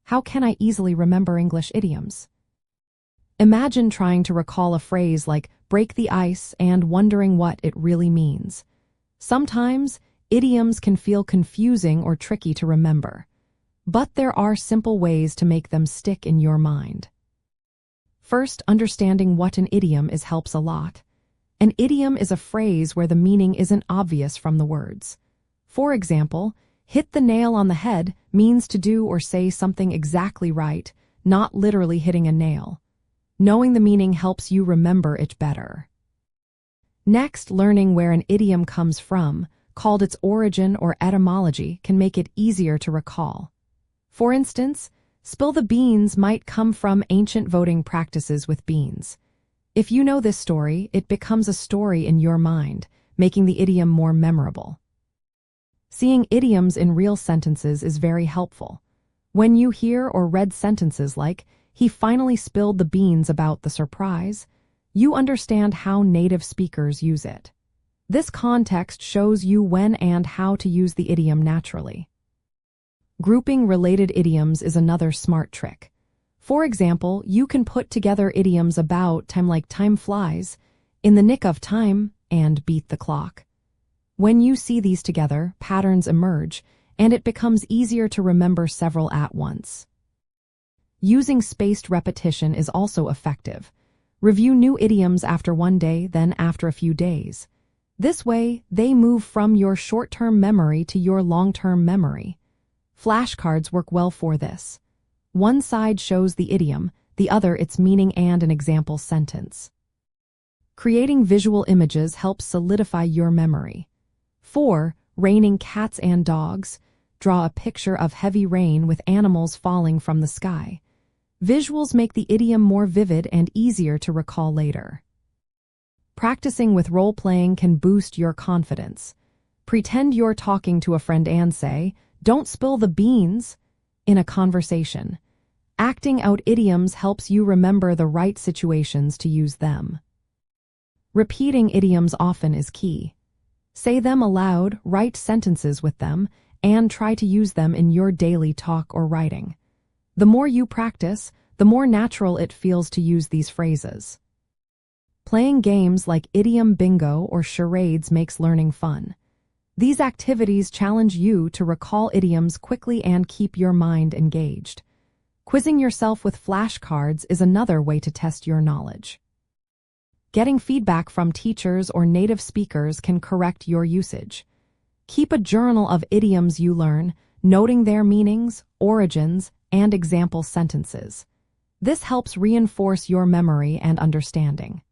How can I easily remember English idioms? Imagine trying to recall a phrase like break the ice and wondering what it really means. Sometimes, idioms can feel confusing or tricky to remember, but there are simple ways to make them stick in your mind. First, understanding what an idiom is helps a lot. An idiom is a phrase where the meaning isn't obvious from the words. For example, hit the nail on the head means to do or say something exactly right, not literally hitting a nail. Knowing the meaning helps you remember it better. Next, learning where an idiom comes from, called its origin or etymology, can make it easier to recall. For instance, spill the beans might come from ancient voting practices with beans. If you know this story, it becomes a story in your mind, making the idiom more memorable. Seeing idioms in real sentences is very helpful. When you hear or read sentences like, "He finally spilled the beans about the surprise," you understand how native speakers use it. This context shows you when and how to use the idiom naturally. Grouping related idioms is another smart trick. For example, you can put together idioms about time like time flies, in the nick of time, and beat the clock. When you see these together, patterns emerge, and it becomes easier to remember several at once. Using spaced repetition is also effective. Review new idioms after one day, then after a few days. This way, they move from your short-term memory to your long-term memory. Flashcards work well for this. One side shows the idiom, the other its meaning and an example sentence. Creating visual images helps solidify your memory. 4. Raining cats and dogs. Draw a picture of heavy rain with animals falling from the sky. Visuals make the idiom more vivid and easier to recall later. Practicing with role-playing can boost your confidence. Pretend you're talking to a friend and say, "Don't spill the beans," in a conversation. Acting out idioms helps you remember the right situations to use them. Repeating idioms often is key. Say them aloud, write sentences with them, and try to use them in your daily talk or writing. The more you practice, the more natural it feels to use these phrases. Playing games like idiom bingo or charades makes learning fun. These activities challenge you to recall idioms quickly and keep your mind engaged. Quizzing yourself with flashcards is another way to test your knowledge. Getting feedback from teachers or native speakers can correct your usage. Keep a journal of idioms you learn, noting their meanings, origins, and example sentences. This helps reinforce your memory and understanding.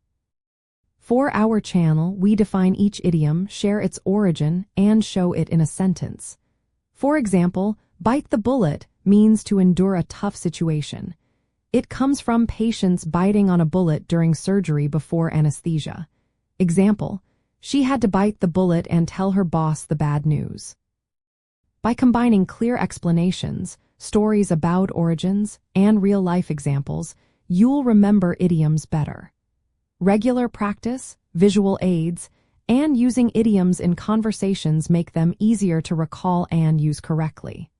For our channel, we define each idiom, share its origin, and show it in a sentence. For example, bite the bullet means to endure a tough situation. It comes from patients biting on a bullet during surgery before anesthesia. Example, she had to bite the bullet and tell her boss the bad news. By combining clear explanations, stories about origins, and real-life examples, you'll remember idioms better. Regular practice, visual aids, and using idioms in conversations make them easier to recall and use correctly.